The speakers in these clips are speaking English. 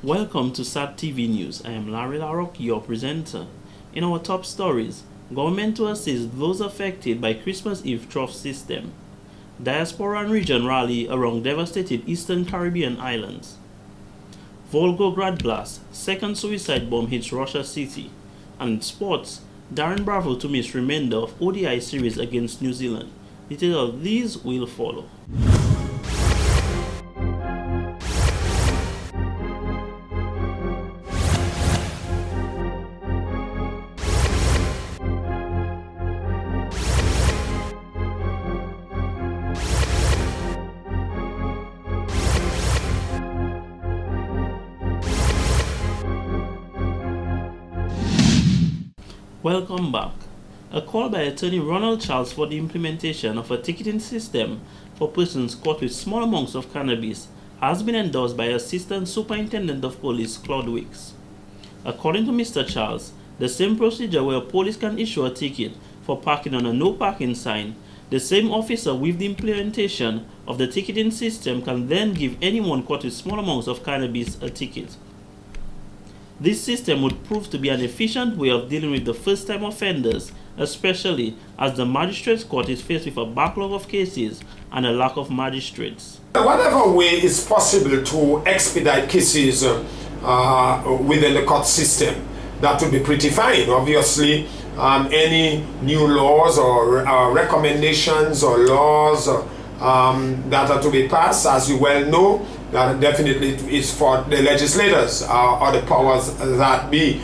Welcome to SAT TV News. I am Larry Larrock, your presenter. In our top stories, government to assist those affected by Christmas Eve trough system. Diaspora and region rally around devastated Eastern Caribbean islands. Volgograd blast, second suicide bomb hits Russia City. And sports, Darren Bravo to miss remainder of ODI series against New Zealand. Details of these will follow. Welcome back. A call by attorney Ronald Charles for the implementation of a ticketing system for persons caught with small amounts of cannabis has been endorsed by Assistant Superintendent of Police Claude Wicks. According to Mr. Charles, the same procedure where police can issue a ticket for parking on a no parking sign, the same officer with the implementation of the ticketing system can then give anyone caught with small amounts of cannabis a ticket. This system would prove to be an efficient way of dealing with the first-time offenders, especially as the magistrates court is faced with a backlog of cases and a lack of magistrates. Whatever way is possible to expedite cases within the court system, that would be pretty fine. Obviously, any new laws or recommendations or laws that are to be passed, as you well know, that definitely is for the legislators or the powers that be.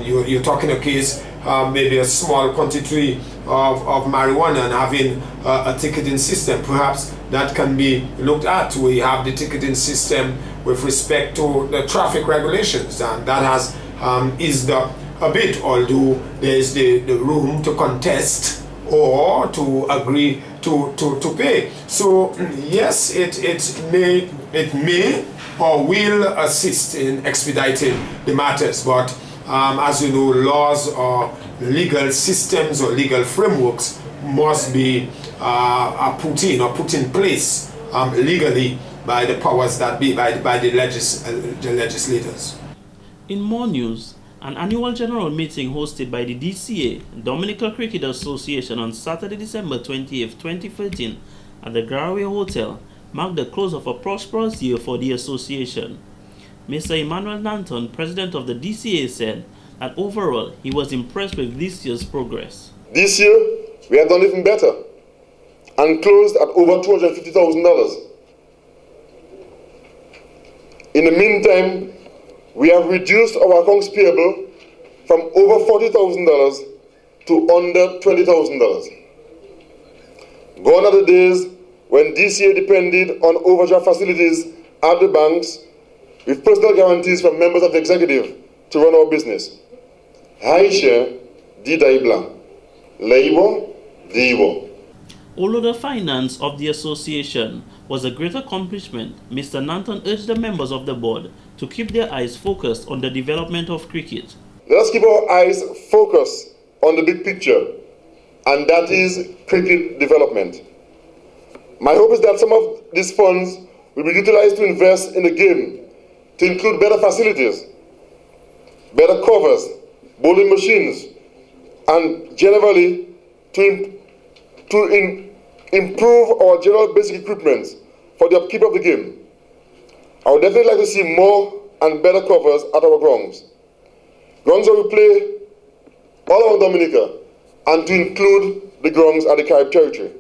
You're talking a case, maybe a small quantity of marijuana and having a ticketing system. Perhaps that can be looked at. We have the ticketing system with respect to the traffic regulations, and that has eased up a bit, although there is the room to contest or to agree to pay. So yes, it may or will assist in expediting the matters, but as you know, laws or legal systems or legal frameworks must be put in place legally by the powers that be, by the legislators. In more news, an annual general meeting hosted by the DCA, Dominica Cricket Association, on Saturday, December 28, 2013, at the Garaway Hotel, marked the close of a prosperous year for the association. Mr. Emmanuel Nanton, president of the DCA, said that overall he was impressed with this year's progress. This year, we have done even better and closed at over $250,000. In the meantime, we have reduced our accounts payable from over $40,000 to under $20,000. Gone are the days when DCA depended on overdraft facilities at the banks with personal guarantees from members of the executive to run our business. Haisha di Daibla, Leibo Divo. Although the finance of the association was a great accomplishment, Mr. Nanton urged the members of the board to keep their eyes focused on the development of cricket. Let us keep our eyes focused on the big picture, and that is cricket development. My hope is that some of these funds will be utilized to invest in the game, to include better facilities, better covers, bowling machines, and generally to improve our general basic equipment for the upkeep of the game. I would definitely like to see more and better covers at our grounds. Grounds where we play all over Dominica, and to include the grounds at the Caribbean territory.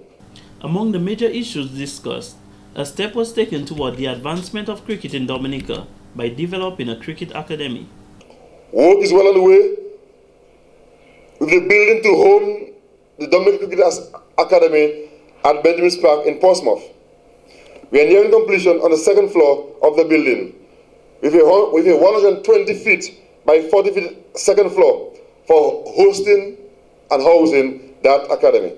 Among the major issues discussed, a step was taken toward the advancement of cricket in Dominica by developing a cricket academy. Work is well underway with the building to home the Dominica Cricket Academy at Benjamin's Park in Portsmouth. We are nearing completion on the second floor of the building with a 120 feet by 40 feet second floor for hosting and housing that academy.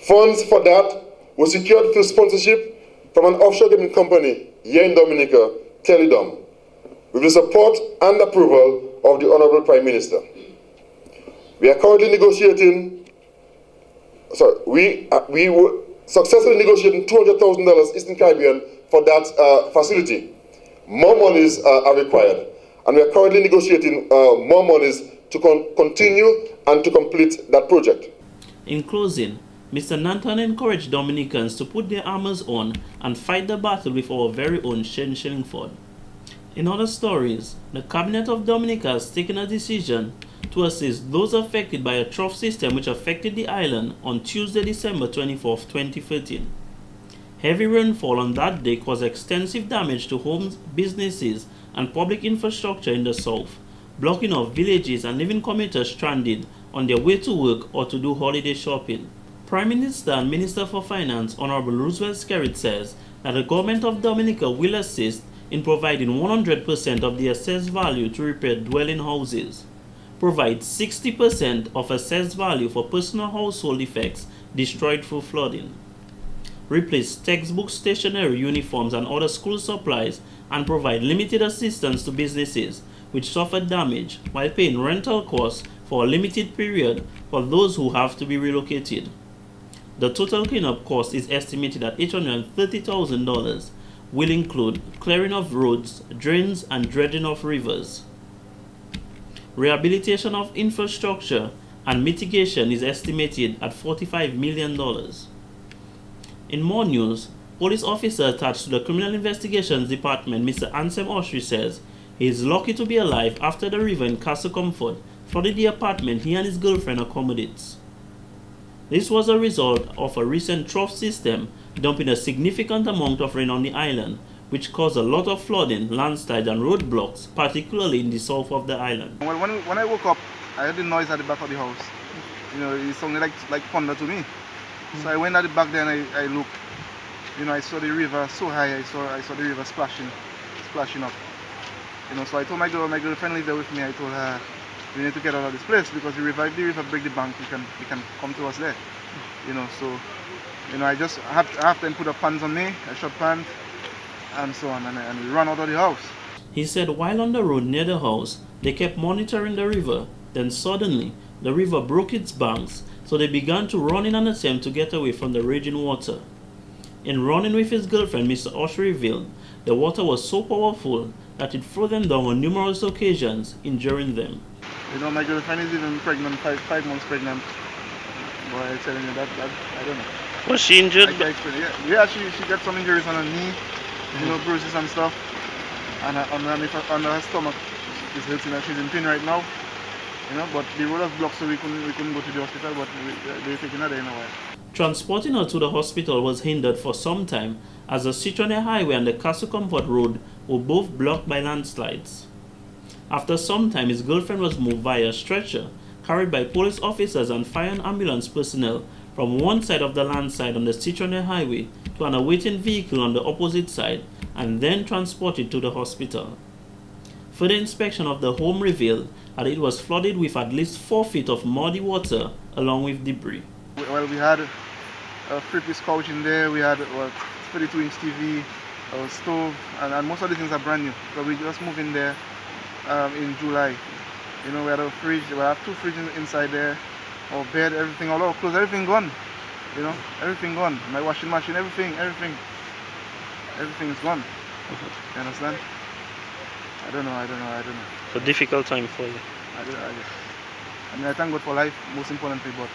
Funds for that were secured through sponsorship from an offshore gaming company here in Dominica, Telidom, with the support and approval of the Honorable Prime Minister. We are currently negotiating we were successfully negotiating $200,000 Eastern Caribbean for that facility. More monies are required, and we are currently negotiating more monies to continue and to complete that project. In closing, Mr. Nanton encouraged Dominicans to put their armors on and fight the battle with our very own Shane Shillingford. In other stories, the Cabinet of Dominica has taken a decision to assist those affected by a trough system which affected the island on Tuesday, December 24, 2013. Heavy rainfall on that day caused extensive damage to homes, businesses, and public infrastructure in the south, blocking off villages and leaving commuters stranded on their way to work or to do holiday shopping. Prime Minister and Minister for Finance Honorable Roosevelt Skerrit says that the government of Dominica will assist in providing 100% of the assessed value to repair dwelling houses, provide 60% of assessed value for personal household effects destroyed through flooding, replace textbooks, stationery, uniforms, and other school supplies, and provide limited assistance to businesses which suffered damage while paying rental costs for a limited period for those who have to be relocated. The total cleanup cost is estimated at $830,000, will include clearing of roads, drains, and dredging of rivers. Rehabilitation of infrastructure and mitigation is estimated at $45 million. In more news, police officer attached to the Criminal Investigations Department, Mr. Ansem Oshry, says he is lucky to be alive after the river in Castle Comfort flooded the apartment he and his girlfriend accommodates. This was a result of a recent trough system dumping a significant amount of rain on the island, which caused a lot of flooding, landslides, and roadblocks, particularly in the south of the island. Well, when I woke up, I heard the noise at the back of the house. You know, it sounded like thunder to me. So I went at the back there and I looked. You know, I saw the river so high. I saw the river splashing up. You know, so I told my girlfriend lived there with me. I told her, we need to get out of this place because if the river break the bank, you can come to us there. You know, so you know, I have to put a pants on me, a short pants, and so on, and we ran out of the house. He said while on the road near the house, they kept monitoring the river. Then suddenly, the river broke its banks, so they began to run in an attempt to get away from the raging water. In running with his girlfriend, Mr. Oshry revealed the water was so powerful that it threw them down on numerous occasions, injuring them. You know, my girlfriend is even pregnant, five months pregnant. Boy, I'm telling you that I don't know. Was she injured? Yeah, she got some injuries on her knee, you know, bruises and stuff. And her stomach is hurting and she's in pain right now. You know, but the road was blocked, so we couldn't go to the hospital, but they're taking her there in a while. Transporting her to the hospital was hindered for some time as the Citroen Highway and the Castle Comfort Road were both blocked by landslides. After some time, his girlfriend was moved via a stretcher carried by police officers and fire and ambulance personnel from one side of the landslide on the Citroen Highway to an awaiting vehicle on the opposite side and then transported to the hospital. Further inspection of the home revealed that it was flooded with at least 4 feet of muddy water along with debris. Well, we had a three-piece couch in there, we had a 32-inch TV, a stove, and most of the things are brand new. So we just moved in there in July. You know, we had a fridge, we have 2 fridges inside there, our bed, everything, all our clothes, everything gone. You know, everything gone. My washing machine, everything is gone. You understand? I don't know. It's a difficult time for you. I mean, I thank God for life, most importantly, but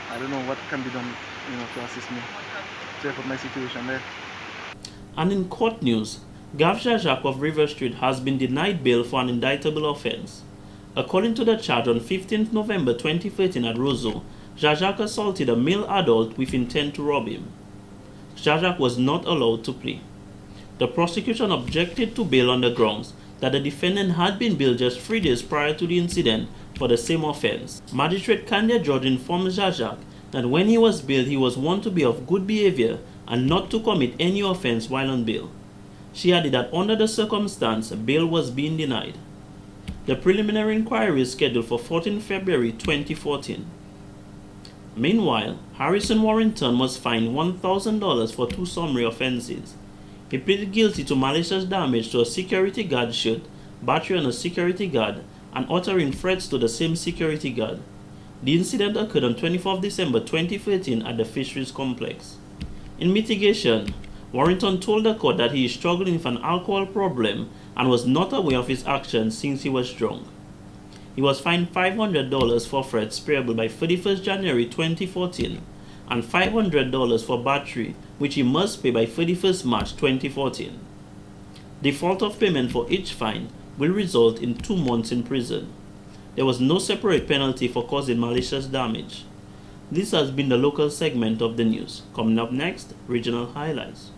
I don't know what can be done, you know, to assist me to help with my situation there. And in court news, Gav Jajak of River Street has been denied bail for an indictable offense. According to the charge on 15th November 2013 at Roseau, Jajak assaulted a male adult with intent to rob him. Jajak was not allowed to plea. The prosecution objected to bail on the grounds that the defendant had been billed just 3 days prior to the incident for the same offense. Magistrate Candia George informed Jajak that when he was bailed, he was one to be of good behavior and not to commit any offense while on bail. She added that under the circumstance, bail was being denied. The preliminary inquiry is scheduled for 14 February 2014. Meanwhile, Harrison Warrington was fined $1,000 for 2 summary offenses. He pleaded guilty to malicious damage to a security guard shirt, battery on a security guard, and uttering threats to the same security guard. The incident occurred on 24th December 2013 at the Fisheries Complex. In mitigation, Warrington told the court that he is struggling with an alcohol problem and was not aware of his actions since he was drunk. He was fined $500 for threats payable by 31st January 2014 and $500 for battery, which he must pay by 31st March 2014. Default of payment for each fine will result in 2 months in prison. There was no separate penalty for causing malicious damage. This has been the local segment of the news. Coming up next, regional highlights.